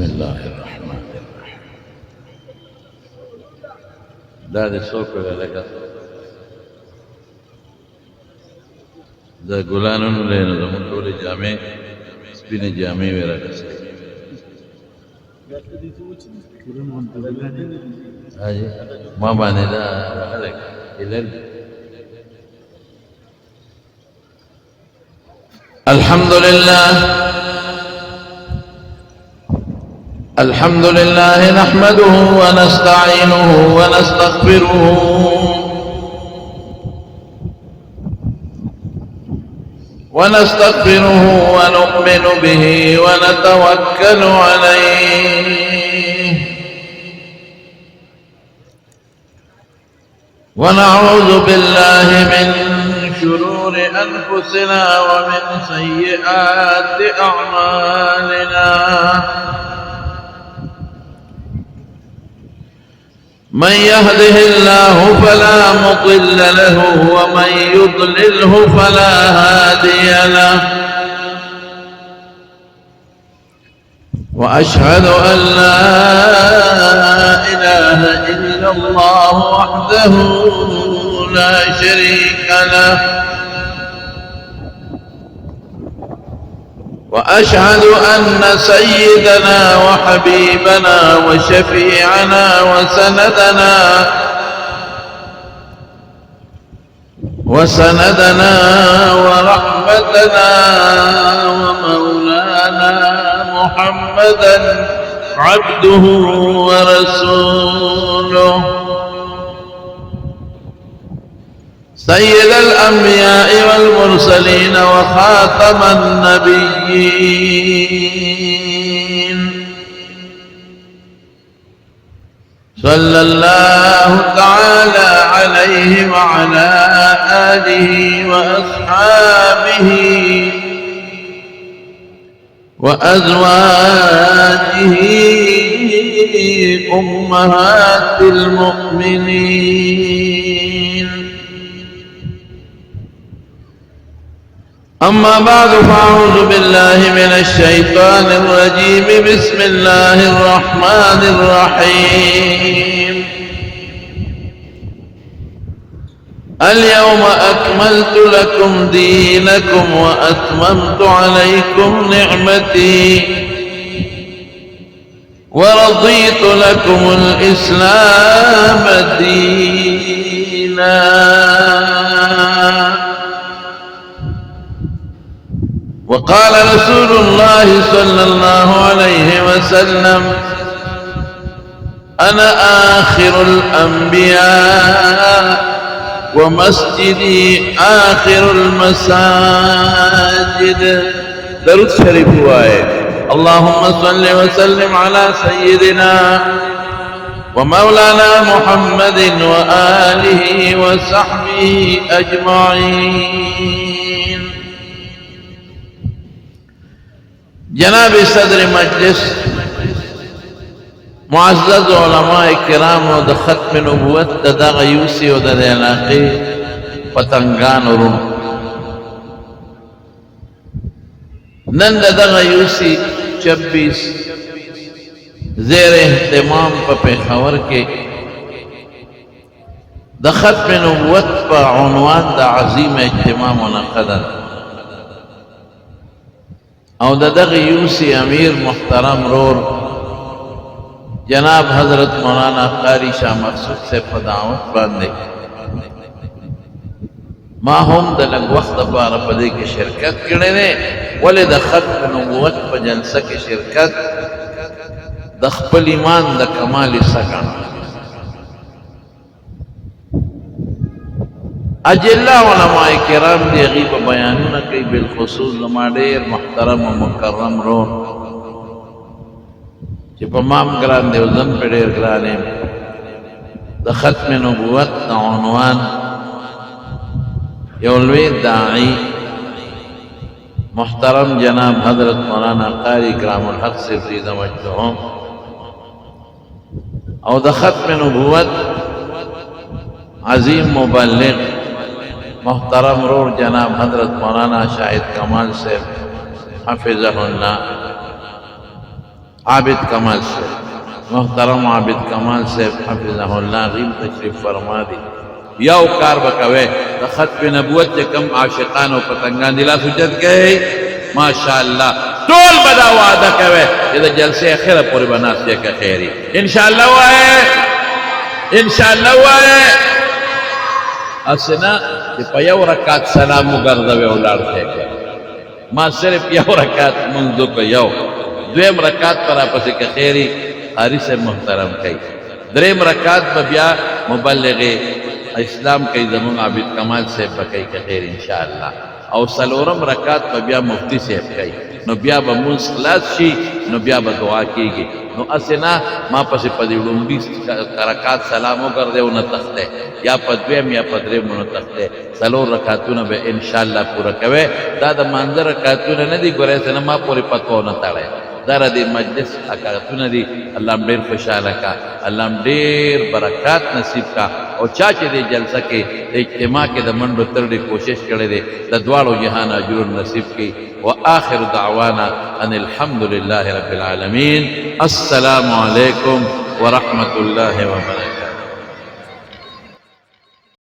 الله الرحمن الرحيم. دا دې څوک لکه د ګلانو نه نو زموږ ټولې جامې سپینې جامې وې راغستې. حاجي ما باندې دا هلک هلال. الحمد لله نحمده ونستعينه ونستغفره ونؤمن به ونتوكل عليه ونعوذ بالله من شرور أنفسنا ومن سيئات أعمالنا. من يهده الله فلا مضل له ومن يضلله فلا هادي له. وأشهد أن لا إله إلا الله وحده لا شريك له. وأشهد أن سيدنا وحبيبنا وشفيعنا وسندنا ورحمتنا ومولانا محمدا عبده ورسوله سيد الأنبياء والمرسلين وخاتم النبيين. صلى الله تعالى عليه وعلى آله وأصحابه وأزواجه أمهات المؤمنين. أما بعد فأعوذ بالله من الشيطان الرجيم. بسم الله الرحمن الرحيم. اليوم أكملت لكم دينكم وأتممت عليكم نعمتي ورضيت لكم الإسلام دينا. وقال رسول الله صلى الله عليه وسلم: أنا آخر الأنبياء ومسجدي آخر المساجد. درود شريف هواي. اللهم صل وسلم على سيدنا ومولانا محمد وآله وصحبه أجمعين. جناب صدر مجلس، معزز علماء کرام و د ختم نبوت د دغه یوسي او د علاقې پتنګان ورونو، نن د دغه یوسي 26 زیر اهتمام په پېښور کې د ختم نبوت په عنوان د عظیم اجتماع منعقده او د دغه یوسي امیر محترم رور جناب حضرت مولانا قاری شاہ مقصود سے دعوت باندې ما هم د لږ وخت لپاره په دې کې شرکت کړی دی. ولې د ختم نبوت په جلسه کې شرکت د خپل ایمان د کمال څخه اجلا علماء کرام دی غیب بیانونه کوي. بالخصوص زما ډېر محترم او مکرم رور چې په مام ګران دی او زم په ډېر ګران یم، د ختم نبوت د عنوان یو لوی داعی محترم جناب حضرت مولانا قاری کرام الحق صاحب زیده مجدهم او د ختم نبوت عظیم مبلغ محترم رور جناب حضرت مولانا شاہد کمال صاحب حفظہ اللہ عابد کمال صاحب، محترم عابد کمال صاحب حفظه اللہ غیم تشریف فرما دی. یو کار بکوے دا ختم نبوت چے کم عاشقان و پتنگان دلا سجد گئے ماشاءاللہ ٹول بدا وعدہ کوے کہ دا جلسے خیر پوری بناسیہ کا خیری انشاءاللہ وائے انشاءاللہ وائے. اسنا کہ پا یو رکات سلامو گردوے اولار تھے ما صرف یو رکات منذ کو یو دویم رکات پر آپس کا خیری قاری سے محترم کئی دریم رکات با بیا مبلغ اسلام کئی زمان عابد کمال سے بکئی کا خیر انشاءاللہ او سلورم رکات با بیا مفتی سے کئی نو بیا با منس خلاص شی نو بیا با دعا کی گی نو اسنا ما پس پدیڑون بیس رکات سلامو کر دے انہ تختے یا پدویم یا پدریم انہ تختے سلور رکاتون بے انشاءاللہ پورا کوئے دادا منظر رکاتون ندی گرے سنا ما پوری پتو نہ تاڑے دارا دی مجلس اکاتون دی اللہ ہم دیر خوشحالہ کا اللہ ہم دیر برکات نصیب کا اور چاچے دے جلسہ کے اجتماع کے دا منڈو تردی کوشش کرے دے دا دوارو جہان اجر نصیب کی وآخر دعوانا ان الحمدللہ رب العالمین. السلام علیکم ورحمت اللہ وبرکاتہ.